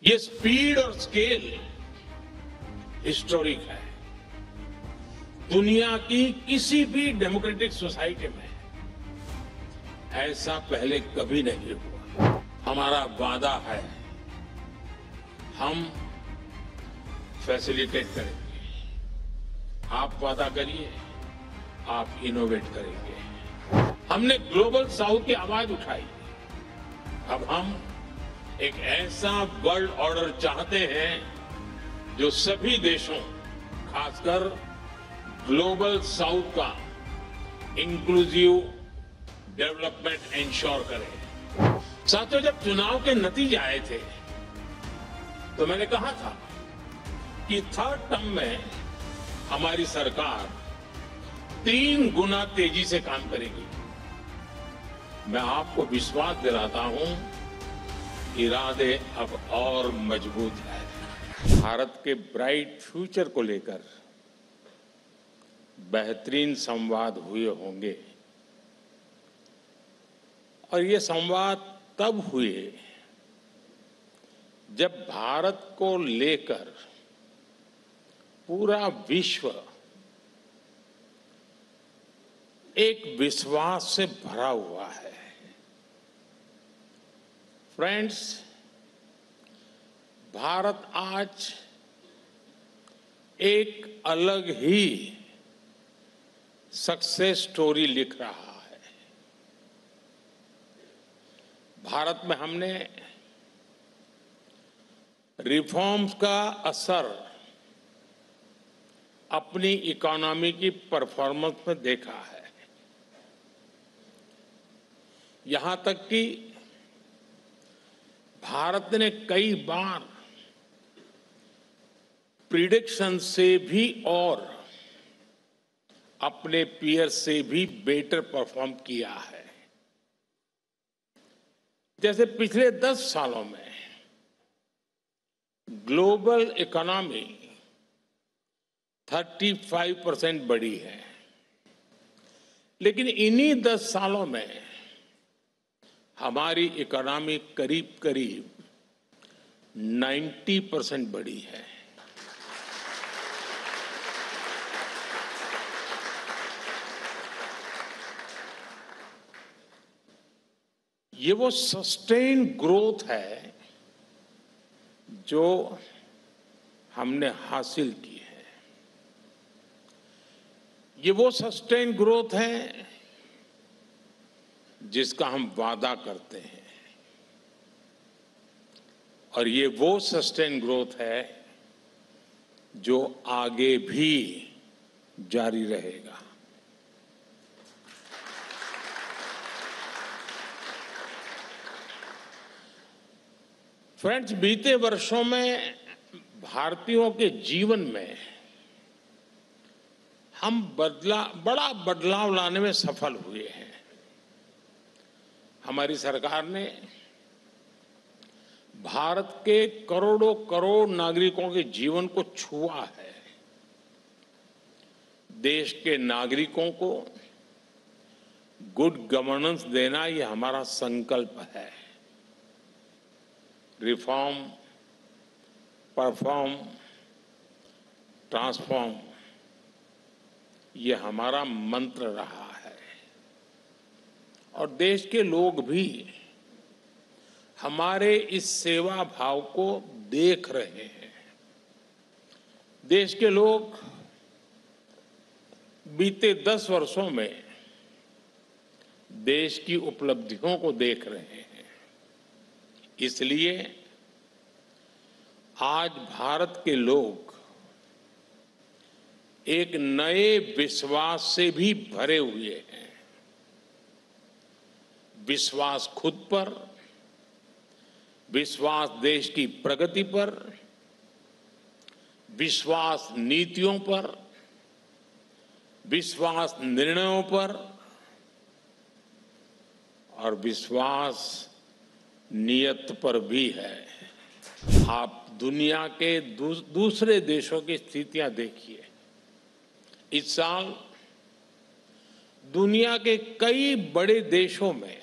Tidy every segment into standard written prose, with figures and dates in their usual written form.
ये स्पीड और scale historic है। दुनिया की किसी भी डेमोक्रेटिक सोसाइटी में ऐसा पहले कभी नहीं हुआ। हमारा वादा है, हम फैसिलिटेट करेंगे। आप वादा करिए, आप इनोवेट करेंगे। हमने ग्लोबल साउथ की आवाज उठाई। अब हम एक ऐसा वर्ल्ड ऑर्डर चाहते हैं जो सभी देशों, खासकर ग्लोबल साउथ का इंक्लूसिव डेवलपमेंट इंश्योर करे। साथियों, जब चुनाव के नतीजे आए थे तो मैंने कहा था कि थर्ड टर्म में हमारी सरकार 3 गुना तेजी से काम करेगी। मैं आपको विश्वास दिलाता हूं, इरादे अब और मजबूत है। भारत के ब्राइट फ्यूचर को लेकर बेहतरीन संवाद हुए होंगे और ये संवाद तब हुए जब भारत को लेकर पूरा विश्व एक विश्वास से भरा हुआ है। फ्रेंड्स, भारत आज एक अलग ही सक्सेस स्टोरी लिख रहा है। भारत में हमने रिफॉर्म्स का असर अपनी इकोनॉमी की परफॉर्मेंस में देखा है। यहां तक कि भारत ने कई बार प्रिडिक्शन से भी और अपने पीयर से भी बेटर परफॉर्म किया है। जैसे पिछले 10 सालों में ग्लोबल इकोनॉमी 35% बढ़ी है, लेकिन इन्हीं 10 सालों में हमारी इकोनॉमी करीब करीब 90% बढ़ी है। ये वो सस्टेन ग्रोथ है जो हमने हासिल की है। ये वो सस्टेन ग्रोथ है जिसका हम वादा करते हैं और ये वो सस्टेन ग्रोथ है जो आगे भी जारी रहेगा। फ्रेंड्स, बीते वर्षों में भारतीयों के जीवन में हम बड़ा बदलाव लाने में सफल हुए हैं। हमारी सरकार ने भारत के करोड़ों करोड़ नागरिकों के जीवन को छुआ है। देश के नागरिकों को गुड गवर्नेंस देना, ये हमारा संकल्प है। रिफॉर्म, परफॉर्म, ट्रांसफॉर्म, ये हमारा मंत्र रहा है और देश के लोग भी हमारे इस सेवा भाव को देख रहे हैं। देश के लोग बीते 10 वर्षों में देश की उपलब्धियों को देख रहे हैं। इसलिए आज भारत के लोग एक नए विश्वास से भी भरे हुए हैं। विश्वास खुद पर, विश्वास देश की प्रगति पर, विश्वास नीतियों पर, विश्वास निर्णयों पर और विश्वास नियत पर भी है। आप दुनिया के दूसरे देशों की स्थितियां देखिए। इस साल दुनिया के कई बड़े देशों में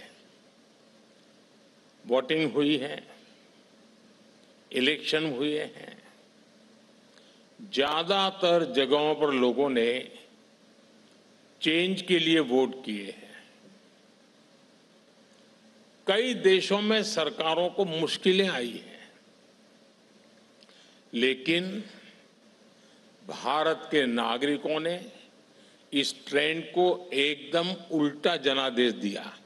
वोटिंग हुई है। इलेक्शन हुए हैं, ज्यादातर जगहों पर लोगों ने चेंज के लिए वोट किए हैं। कई देशों में सरकारों को मुश्किलें आई हैं, लेकिन भारत के नागरिकों ने इस ट्रेंड को एकदम उल्टा जनादेश दिया।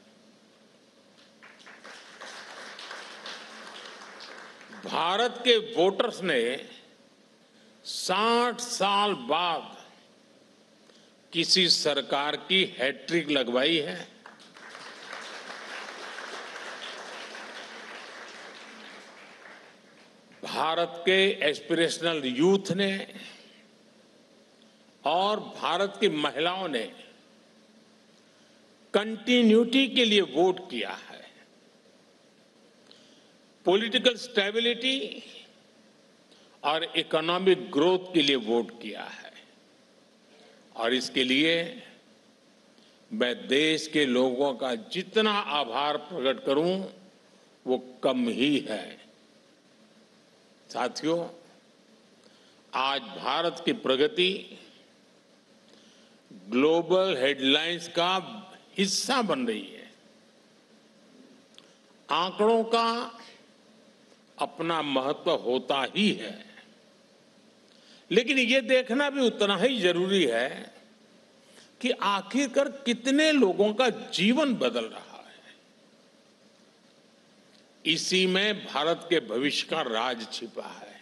भारत के वोटर्स ने 60 साल बाद किसी सरकार की हैट्रिक लगवाई है। भारत के एस्पिरेशनल यूथ ने और भारत की महिलाओं ने कंटिन्यूटी के लिए वोट किया है। पॉलिटिकल स्टेबिलिटी और इकोनॉमिक ग्रोथ के लिए वोट किया है। और इसके लिए मैं देश के लोगों का जितना आभार प्रकट करूं वो कम ही है। साथियों, आज भारत की प्रगति ग्लोबल हेडलाइंस का हिस्सा बन रही है। आंकड़ों का अपना महत्व होता ही है, लेकिन ये देखना भी उतना ही जरूरी है कि आखिरकार कितने लोगों का जीवन बदल रहा है। इसी में भारत के भविष्य का राज छिपा है।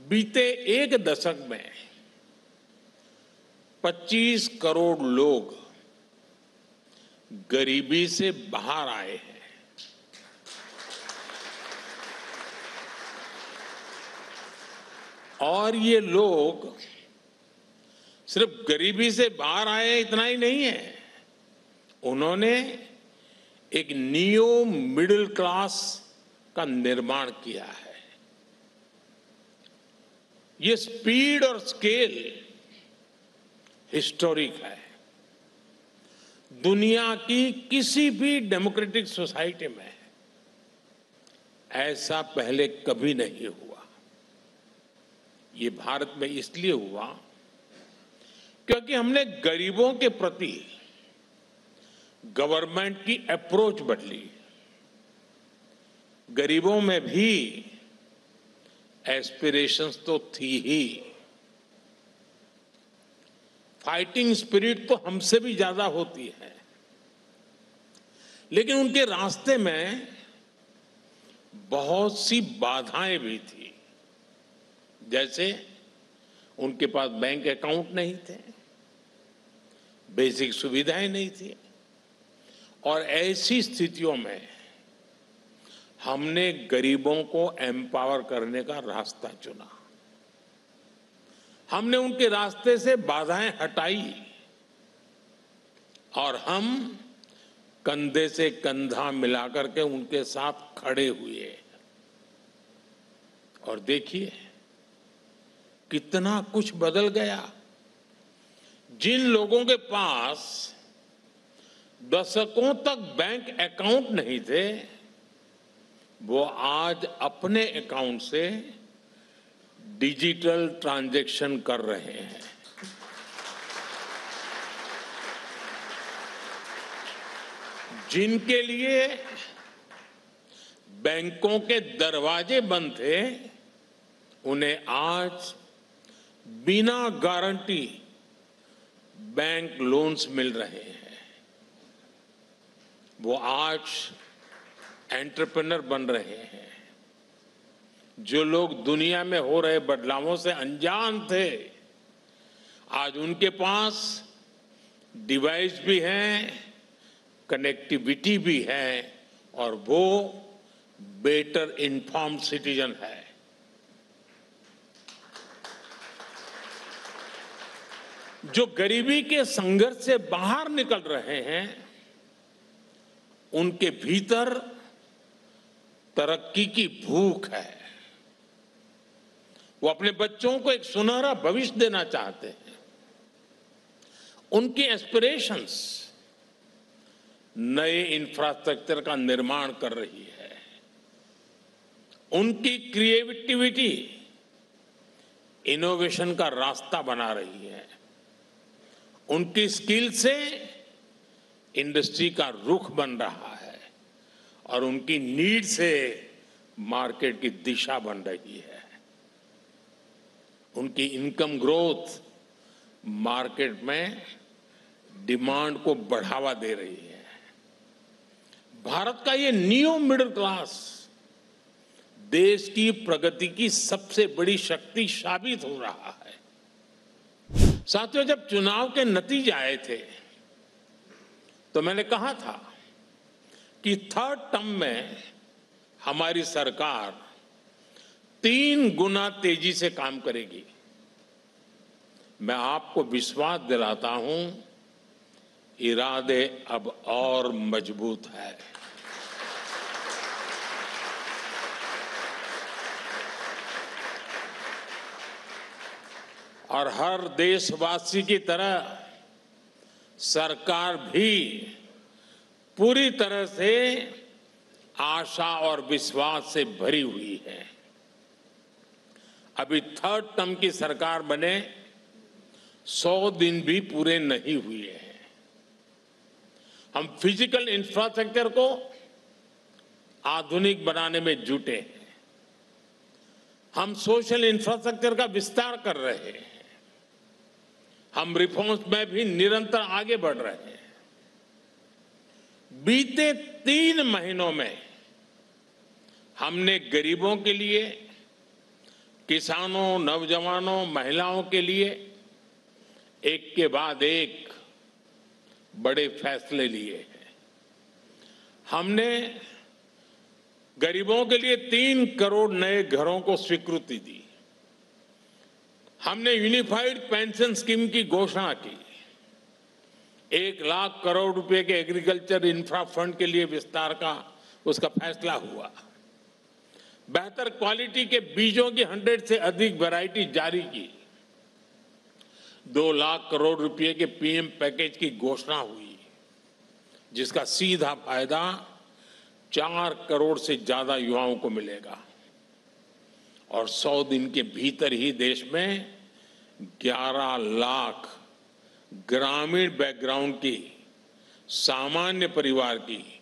बीते एक दशक में 25 करोड़ लोग गरीबी से बाहर आए हैं। और ये लोग सिर्फ गरीबी से बाहर आए इतना ही नहीं है, उन्होंने एक नियो मिडिल क्लास का निर्माण किया है। ये स्पीड और स्केल हिस्टोरिक है। दुनिया की किसी भी डेमोक्रेटिक सोसाइटी में ऐसा पहले कभी नहीं हुआ। ये भारत में इसलिए हुआ क्योंकि हमने गरीबों के प्रति गवर्नमेंट की अप्रोच बदली। गरीबों में भी एस्पिरेशंस तो थी ही, फाइटिंग स्पिरिट तो हमसे भी ज्यादा होती है, लेकिन उनके रास्ते में बहुत सी बाधाएं भी थी। जैसे उनके पास बैंक अकाउंट नहीं थे, बेसिक सुविधाएं नहीं थी, और ऐसी स्थितियों में हमने गरीबों को एम्पावर करने का रास्ता चुना। हमने उनके रास्ते से बाधाएं हटाई और हम कंधे से कंधा मिलाकर के उनके साथ खड़े हुए। और देखिए कितना कुछ बदल गया। जिन लोगों के पास दशकों तक बैंक अकाउंट नहीं थे, वो आज अपने अकाउंट से डिजिटल ट्रांजैक्शन कर रहे हैं। जिनके लिए बैंकों के दरवाजे बंद थे, उन्हें आज बिना गारंटी बैंक लोन्स मिल रहे हैं। वो आज एंटरप्रेन्योर बन रहे हैं। जो लोग दुनिया में हो रहे बदलावों से अनजान थे, आज उनके पास डिवाइस भी हैं, कनेक्टिविटी भी है, और वो बेटर इन्फॉर्म्ड सिटीजन है। जो गरीबी के संघर्ष से बाहर निकल रहे हैं, उनके भीतर तरक्की की भूख है। वो अपने बच्चों को एक सुनहरा भविष्य देना चाहते हैं। उनकी एस्पिरेशंस नए इंफ्रास्ट्रक्चर का निर्माण कर रही है। उनकी क्रिएटिविटी इनोवेशन का रास्ता बना रही है। उनकी स्किल से इंडस्ट्री का रुख बन रहा है और उनकी नीड से मार्केट की दिशा बन रही है। उनकी इनकम ग्रोथ मार्केट में डिमांड को बढ़ावा दे रही है। भारत का ये न्यू मिडिल क्लास देश की प्रगति की सबसे बड़ी शक्ति साबित हो रहा है। साथियों, जब चुनाव के नतीजे आए थे तो मैंने कहा था कि थर्ड टर्म में हमारी सरकार 3 गुना तेजी से काम करेगी। मैं आपको विश्वास दिलाता हूं, इरादे अब और मजबूत है। और हर देशवासी की तरह सरकार भी पूरी तरह से आशा और विश्वास से भरी हुई है। अभी थर्ड टर्म की सरकार बने 100 दिन भी पूरे नहीं हुए हैं। हम फिजिकल इंफ्रास्ट्रक्चर को आधुनिक बनाने में जुटे हैं। हम सोशल इंफ्रास्ट्रक्चर का विस्तार कर रहे हैं। हम रिफॉर्म्स में भी निरंतर आगे बढ़ रहे हैं। बीते 3 महीनों में हमने गरीबों के लिए, किसानों, नौजवानों, महिलाओं के लिए एक के बाद एक बड़े फैसले लिए हैं। हमने गरीबों के लिए 3 करोड़ नए घरों को स्वीकृति दी। हमने यूनिफाइड पेंशन स्कीम की घोषणा की। 1 लाख करोड़ रुपए के एग्रीकल्चर इंफ्रा फंड के लिए विस्तार का उसका फैसला हुआ। बेहतर क्वालिटी के बीजों की 100 से अधिक वैरायटी जारी की। 2 लाख करोड़ रुपए के पीएम पैकेज की घोषणा हुई, जिसका सीधा फायदा 4 करोड़ से ज्यादा युवाओं को मिलेगा। और 100 दिन के भीतर ही देश में 11 लाख ग्रामीण बैकग्राउंड की सामान्य परिवार की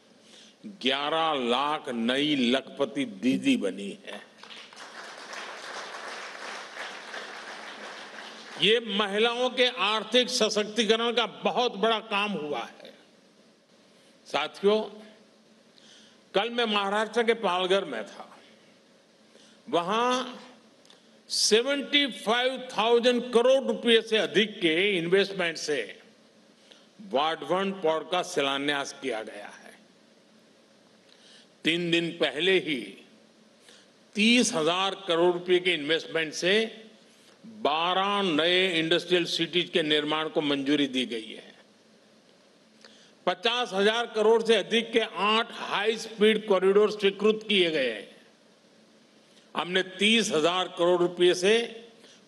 11 लाख नई लखपति दीदी बनी है। ये महिलाओं के आर्थिक सशक्तिकरण का बहुत बड़ा काम हुआ है। साथियों, कल मैं महाराष्ट्र के पालघर में था। वहां 75,000 करोड़ रुपए से अधिक के इन्वेस्टमेंट से वाढवण पोर्ट का शिलान्यास किया गया है। 3 दिन पहले ही 30,000 करोड़ रुपए के इन्वेस्टमेंट से 12 नए इंडस्ट्रियल सिटीज के निर्माण को मंजूरी दी गई है। 50,000 करोड़ से अधिक के 8 हाई स्पीड कॉरिडोर स्वीकृत किए गए हैं। हमने 30,000 करोड़ रुपए से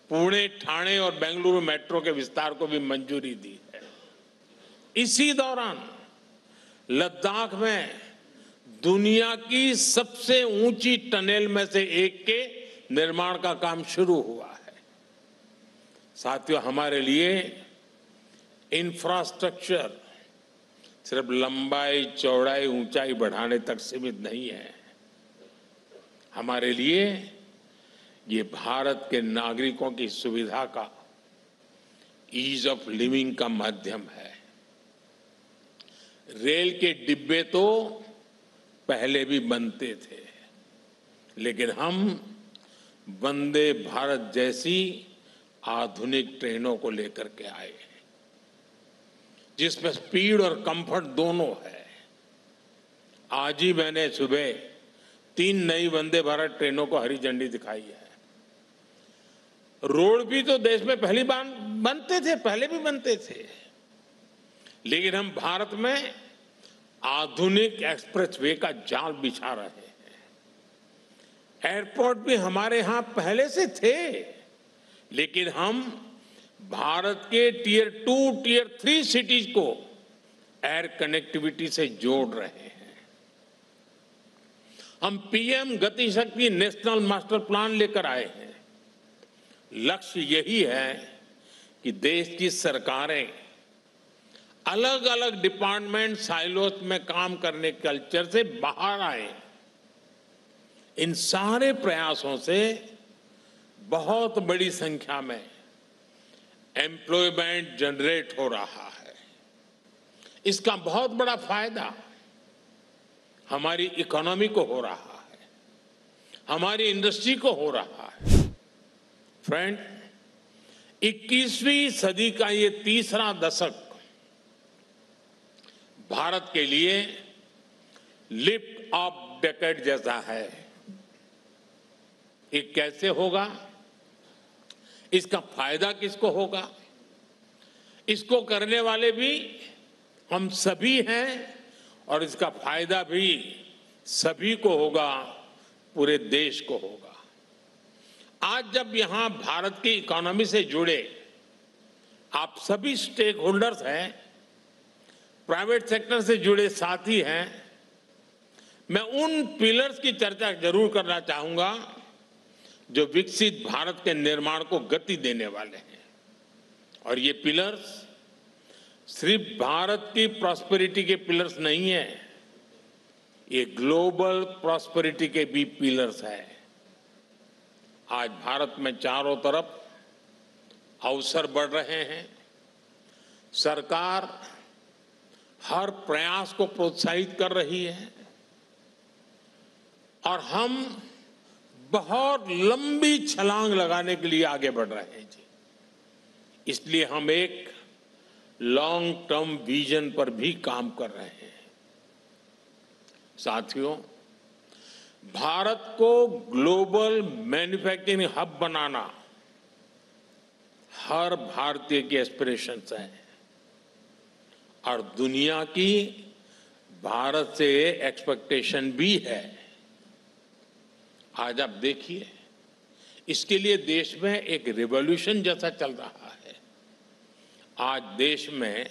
पुणे, ठाणे और बेंगलुरु मेट्रो के विस्तार को भी मंजूरी दी है। इसी दौरान लद्दाख में दुनिया की सबसे ऊंची टनल में से एक के निर्माण का काम शुरू हुआ है। साथियों, हमारे लिए इंफ्रास्ट्रक्चर सिर्फ लंबाई, चौड़ाई, ऊंचाई बढ़ाने तक सीमित नहीं है। हमारे लिए ये भारत के नागरिकों की सुविधा का, ईज ऑफ लिविंग का माध्यम है। रेल के डिब्बे तो पहले भी बनते थे, लेकिन हम वंदे भारत जैसी आधुनिक ट्रेनों को लेकर के आए हैं, जिसमें स्पीड और कंफर्ट दोनों है। आज ही मैंने सुबह 3 नई वंदे भारत ट्रेनों को हरी झंडी दिखाई है। रोड भी तो देश में पहली बार बनते थे, पहले भी बनते थे, लेकिन हम भारत में आधुनिक एक्सप्रेसवे का जाल बिछा रहे हैं। एयरपोर्ट भी हमारे यहां पहले से थे, लेकिन हम भारत के टियर 2, टियर 3 सिटीज को एयर कनेक्टिविटी से जोड़ रहे हैं। हम पीएम गति शक्ति नेशनल मास्टर प्लान लेकर आए हैं। लक्ष्य यही है कि देश की सरकारें अलग अलग डिपार्टमेंट साइलोस में काम करने के कल्चर से बाहर आए। इन सारे प्रयासों से बहुत बड़ी संख्या में एम्प्लॉयमेंट जनरेट हो रहा है। इसका बहुत बड़ा फायदा हमारी इकोनॉमी को हो रहा है, हमारी इंडस्ट्री को हो रहा है। फ्रेंड, 21वीं सदी का ये तीसरा दशक भारत के लिए लिफ्ट ऑफ डेकेड जैसा है। ये कैसे होगा? इसका फायदा किसको होगा? इसको करने वाले भी हम सभी हैं और इसका फायदा भी सभी को होगा, पूरे देश को होगा। आज जब यहां भारत की इकोनॉमी से जुड़े आप सभी स्टेक होल्डर्स हैं, प्राइवेट सेक्टर से जुड़े साथी हैं, मैं उन पिलर्स की चर्चा जरूर करना चाहूंगा जो विकसित भारत के निर्माण को गति देने वाले हैं। और ये पिलर्स सिर्फ भारत की प्रॉस्पेरिटी के पिलर्स नहीं है, ये ग्लोबल प्रॉस्पेरिटी के भी पिलर्स है। आज भारत में चारों तरफ अवसर बढ़ रहे हैं। सरकार हर प्रयास को प्रोत्साहित कर रही है और हम बहुत लंबी छलांग लगाने के लिए आगे बढ़ रहे हैं जी। इसलिए हम एक लॉन्ग टर्म विजन पर भी काम कर रहे हैं। साथियों, भारत को ग्लोबल मैन्युफैक्चरिंग हब बनाना हर भारतीय की एस्पिरेशंस है और दुनिया की भारत से एक्सपेक्टेशन भी है। आज आप देखिए, इसके लिए देश में एक रिवॉल्यूशन जैसा चल रहा है। आज देश में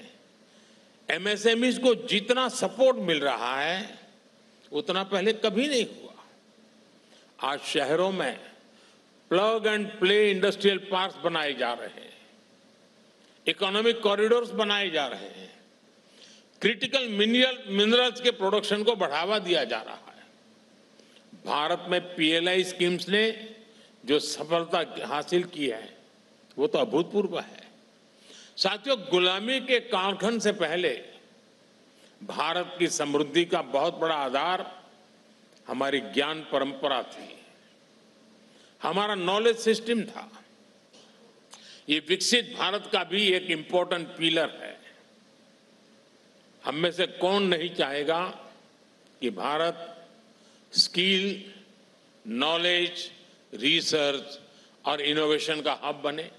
एमएसएमईज को जितना सपोर्ट मिल रहा है उतना पहले कभी नहीं हुआ। आज शहरों में plug and play industrial parks बनाए जा रहे हैं, इकोनॉमिक कॉरिडोर्स बनाए जा रहे हैं, क्रिटिकल मिनरल्स के प्रोडक्शन को बढ़ावा दिया जा रहा है। भारत में पीएलआई स्कीम्स ने जो सफलता हासिल की है वो तो अभूतपूर्व है। साथियों, गुलामी के कालखंड से पहले भारत की समृद्धि का बहुत बड़ा आधार हमारी ज्ञान परंपरा थी, हमारा नॉलेज सिस्टम था। ये विकसित भारत का भी एक इंपॉर्टेंट पिलर है। हम में से कौन नहीं चाहेगा कि भारत स्किल, नॉलेज, रिसर्च और इनोवेशन का हब बने।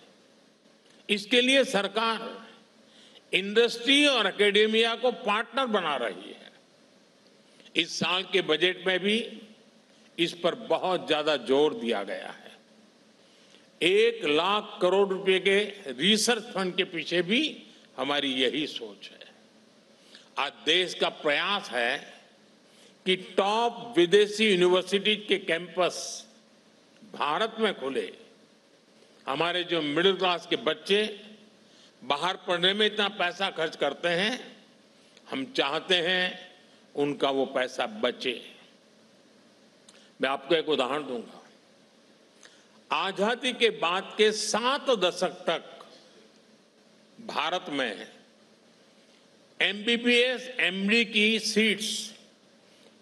इसके लिए सरकार इंडस्ट्री और एकेडेमिया को पार्टनर बना रही है। इस साल के बजट में भी इस पर बहुत ज्यादा जोर दिया गया है। 1 लाख करोड़ रुपए के रिसर्च फंड के पीछे भी हमारी यही सोच है। आज देश का प्रयास है कि टॉप विदेशी यूनिवर्सिटी के कैंपस भारत में खुले। हमारे जो मिडिल क्लास के बच्चे बाहर पढ़ने में इतना पैसा खर्च करते हैं, हम चाहते हैं उनका वो पैसा बचे। मैं आपको एक उदाहरण दूंगा। आजादी के बाद के 7 दशक तक भारत में एमबीबीएस एमडी की सीट्स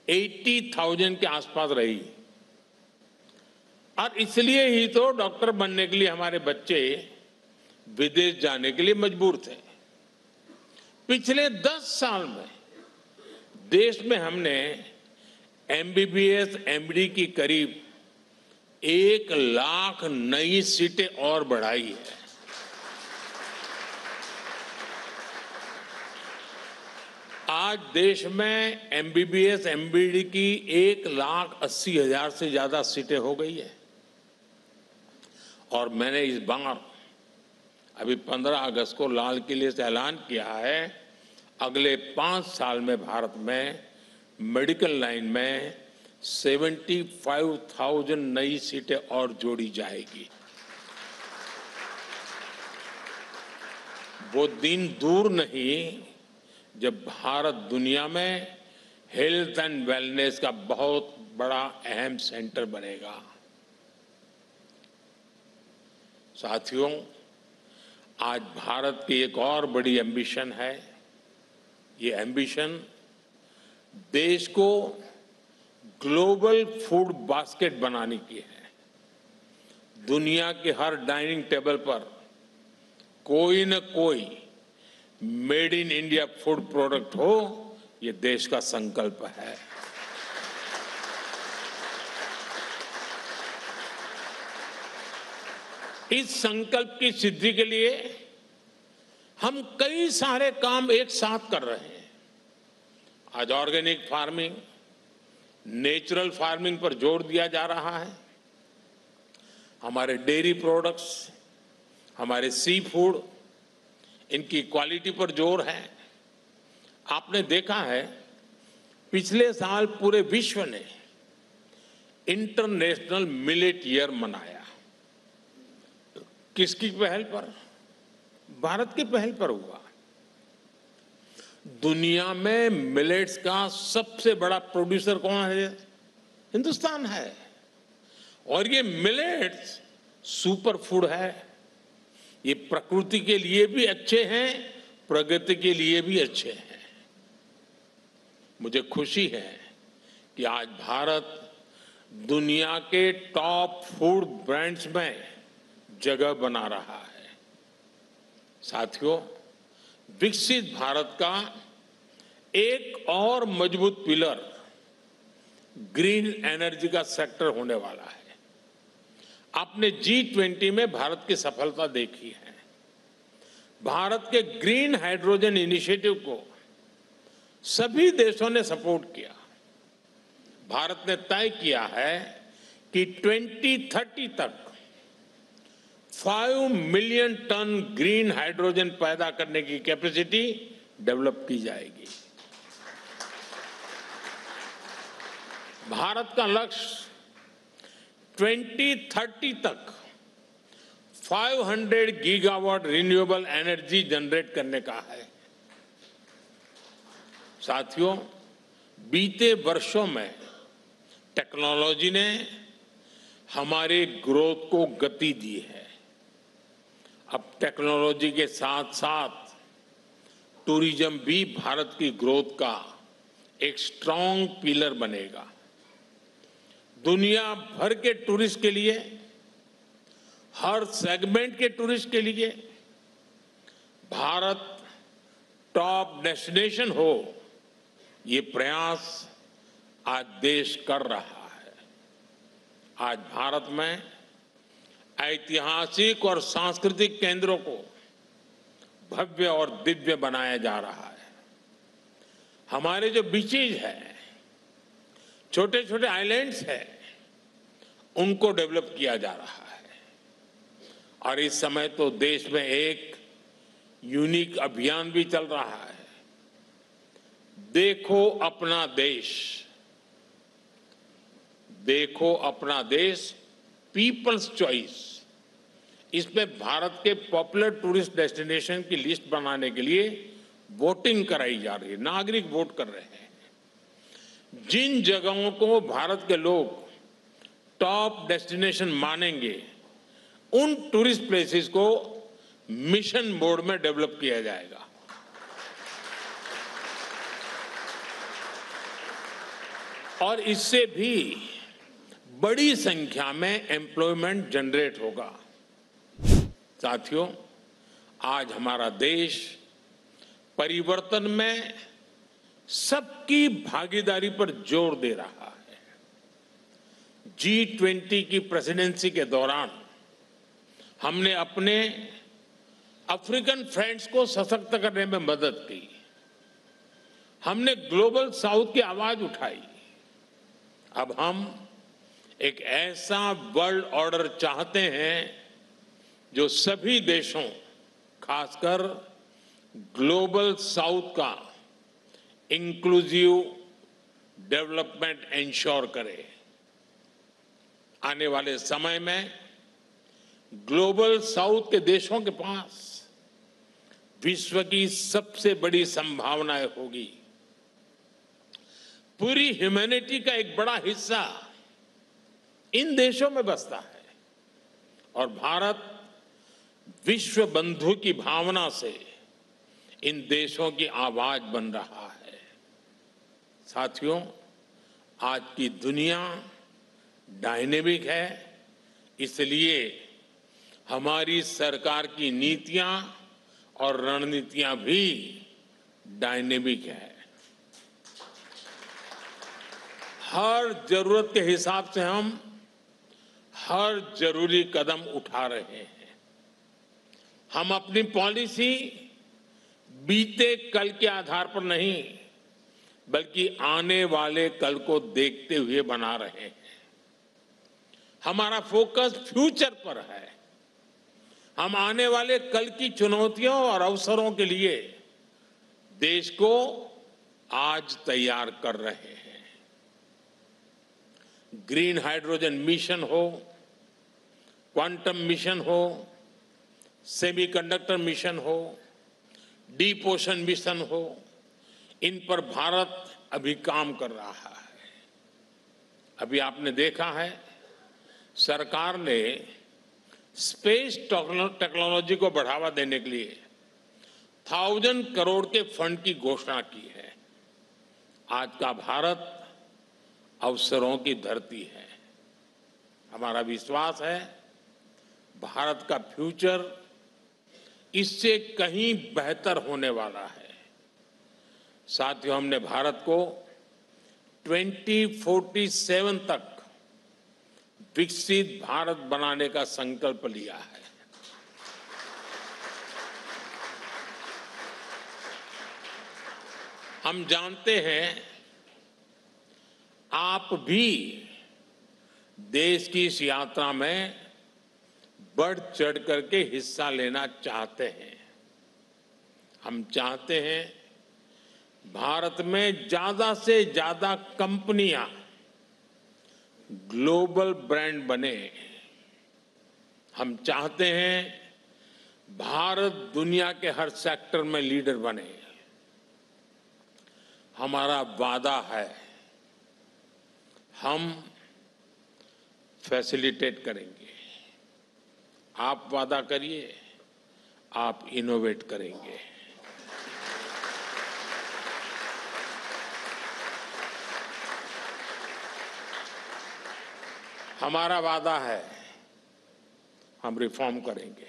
80,000 के आसपास रही और इसलिए ही तो डॉक्टर बनने के लिए हमारे बच्चे विदेश जाने के लिए मजबूर थे। पिछले 10 साल में देश में हमने एमबीबीएस एमडी की करीब 1 लाख नई सीटें और बढ़ाई है। आज देश में एमबीबीएस एमडी की 1,80,000 से ज्यादा सीटें हो गई है। और मैंने इस बार अभी 15 अगस्त को लाल किले से ऐलान किया है, अगले 5 साल में भारत में मेडिकल लाइन में 75,000 नई सीटें और जोड़ी जाएगी। वो दिन दूर नहीं जब भारत दुनिया में हेल्थ एंड वेलनेस का बहुत बड़ा अहम सेंटर बनेगा। साथियों, आज भारत की एक और बड़ी एम्बिशन है। ये एम्बिशन देश को ग्लोबल फूड बास्केट बनाने की है। दुनिया के हर डाइनिंग टेबल पर कोई न कोई made in India food product हो, ये देश का संकल्प है। इस संकल्प की सिद्धि के लिए हम कई सारे काम एक साथ कर रहे हैं। आज ऑर्गेनिक फार्मिंग, नेचुरल फार्मिंग पर जोर दिया जा रहा है। हमारे डेयरी प्रोडक्ट्स, हमारे सी फूड, इनकी क्वालिटी पर जोर है। आपने देखा है, पिछले साल पूरे विश्व ने इंटरनेशनल मिलेट ईयर मनाया। किसकी पहल पर? भारत की पहल पर हुआ। दुनिया में मिलेट्स का सबसे बड़ा प्रोड्यूसर कौन है? हिंदुस्तान है। और ये मिलेट्स सुपर फूड है। ये प्रकृति के लिए भी अच्छे हैं, प्रगति के लिए भी अच्छे हैं। मुझे खुशी है कि आज भारत दुनिया के टॉप फूड ब्रांड्स में जगह बना रहा है। साथियों, विकसित भारत का एक और मजबूत पिलर ग्रीन एनर्जी का सेक्टर होने वाला है। आपने G20 में भारत की सफलता देखी है। भारत के ग्रीन हाइड्रोजन इनिशिएटिव को सभी देशों ने सपोर्ट किया। भारत ने तय किया है कि 2030 तक 5 मिलियन टन ग्रीन हाइड्रोजन पैदा करने की कैपेसिटी डेवलप की जाएगी। भारत का लक्ष्य 2030 तक 500 गीगावाट रिन्यूएबल एनर्जी जनरेट करने का है। साथियों, बीते वर्षों में टेक्नोलॉजी ने हमारे ग्रोथ को गति दी है। अब टेक्नोलॉजी के साथ साथ टूरिज्म भी भारत की ग्रोथ का एक स्ट्रांग पिलर बनेगा। दुनिया भर के टूरिस्ट के लिए, हर सेगमेंट के टूरिस्ट के लिए भारत टॉप डेस्टिनेशन हो, ये प्रयास आज देश कर रहा है। आज भारत में ऐतिहासिक और सांस्कृतिक केंद्रों को भव्य और दिव्य बनाया जा रहा है। हमारे जो बीचेज है, छोटे छोटे आइलैंड्स हैं, उनको डेवलप किया जा रहा है। और इस समय तो देश में एक यूनिक अभियान भी चल रहा है, देखो अपना देश। देखो अपना देश, पीपल्स चॉइस। इसमें भारत के पॉपुलर टूरिस्ट डेस्टिनेशन की लिस्ट बनाने के लिए वोटिंग कराई जा रही है। नागरिक वोट कर रहे हैं। जिन जगहों को भारत के लोग टॉप डेस्टिनेशन मानेंगे, उन टूरिस्ट प्लेसेस को मिशन मोड में डेवलप किया जाएगा। और इससे भी बड़ी संख्या में एम्प्लॉयमेंट जनरेट होगा। साथियों, आज हमारा देश परिवर्तन में सबकी भागीदारी पर जोर दे रहा है। G20 की प्रेसिडेंसी के दौरान हमने अपने अफ्रीकन फ्रेंड्स को सशक्त करने में मदद की। हमने ग्लोबल साउथ की आवाज उठाई। अब हम एक ऐसा वर्ल्ड ऑर्डर चाहते हैं जो सभी देशों, खासकर ग्लोबल साउथ का इंक्लूसिव, डेवलपमेंट इंश्योर करे। आने वाले समय में ग्लोबल साउथ के देशों के पास विश्व की सबसे बड़ी संभावनाएं होगी। पूरी ह्यूमैनिटी का एक बड़ा हिस्सा इन देशों में बसता है और भारत विश्व बंधु की भावना से इन देशों की आवाज बन रहा है। साथियों, आज की दुनिया डायनेमिक है, इसलिए हमारी सरकार की नीतियां और रणनीतियां भी डायनेमिक है। हर जरूरत के हिसाब से हम हर जरूरी कदम उठा रहे हैं। हम अपनी पॉलिसी बीते कल के आधार पर नहीं, बल्कि आने वाले कल को देखते हुए बना रहे हैं। हमारा फोकस फ्यूचर पर है। हम आने वाले कल की चुनौतियों और अवसरों के लिए देश को आज तैयार कर रहे हैं। ग्रीन हाइड्रोजन मिशन हो, क्वांटम मिशन हो, सेमीकंडक्टर मिशन हो, डीप ओशन मिशन हो, इन पर भारत अभी काम कर रहा है। अभी आपने देखा है, सरकार ने स्पेस टेक्नोलॉजी को बढ़ावा देने के लिए 1000 करोड़ के फंड की घोषणा की है। आज का भारत अवसरों की धरती है। हमारा विश्वास है भारत का फ्यूचर इससे कहीं बेहतर होने वाला है। साथियों, हमने भारत को 2047 तक विकसित भारत बनाने का संकल्प लिया है। हम जानते हैं आप भी देश की इस यात्रा में बढ़ चढ़ करके हिस्सा लेना चाहते हैं। हम चाहते हैं भारत में ज्यादा से ज्यादा कंपनियां ग्लोबल ब्रांड बने। हम चाहते हैं भारत दुनिया के हर सेक्टर में लीडर बने। हमारा वादा है हम फैसिलिटेट करेंगे। आप वादा करिए, आप इनोवेट करेंगे। हमारा वादा है हम रिफॉर्म करेंगे।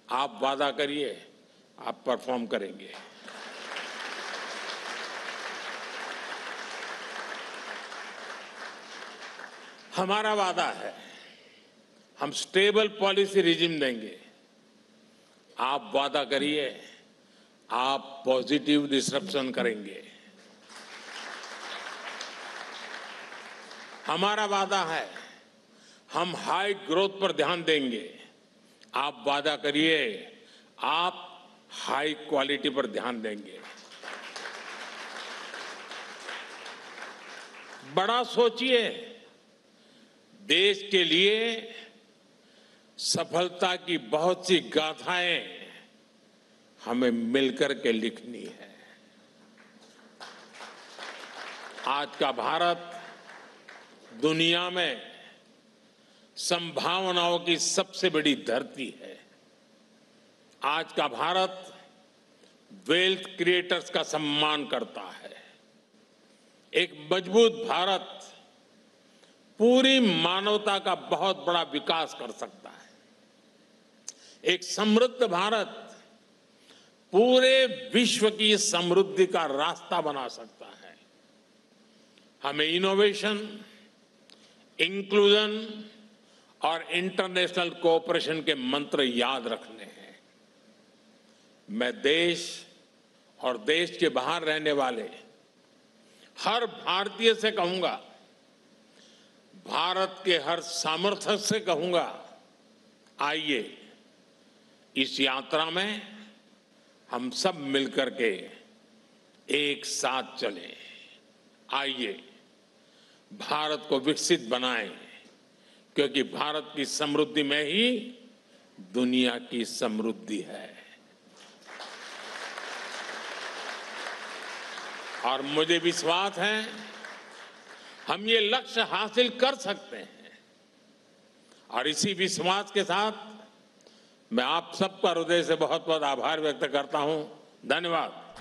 आप वादा करिए, आप परफॉर्म करेंगे। हमारा वादा है हम स्टेबल पॉलिसी रिजिम देंगे। आप वादा करिए, आप पॉजिटिव डिसरप्शन करेंगे। हमारा वादा है हम हाई ग्रोथ पर ध्यान देंगे। आप वादा करिए, आप हाई क्वालिटी पर ध्यान देंगे। बड़ा सोचिए। देश के लिए सफलता की बहुत सी गाथाएं हमें मिलकर के लिखनी है। आज का भारत दुनिया में संभावनाओं की सबसे बड़ी धरती है। आज का भारत वेल्थ क्रिएटर्स का सम्मान करता है। एक मजबूत भारत पूरी मानवता का बहुत बड़ा विकास कर सकता है। एक समृद्ध भारत पूरे विश्व की समृद्धि का रास्ता बना सकता है। हमें इनोवेशन, इंक्लूजन और इंटरनेशनल कोऑपरेशन के मंत्र याद रखने हैं। मैं देश और देश के बाहर रहने वाले हर भारतीय से कहूंगा, भारत के हर सामर्थ्य से कहूंगा, आइए इस यात्रा में हम सब मिलकर के एक साथ चलें। आइए भारत को विकसित बनाएं, क्योंकि भारत की समृद्धि में ही दुनिया की समृद्धि है। और मुझे विश्वास है हम ये लक्ष्य हासिल कर सकते हैं। और इसी विश्वास के साथ मैं आप सबका हृदय से बहुत बहुत आभार व्यक्त करता हूं। धन्यवाद।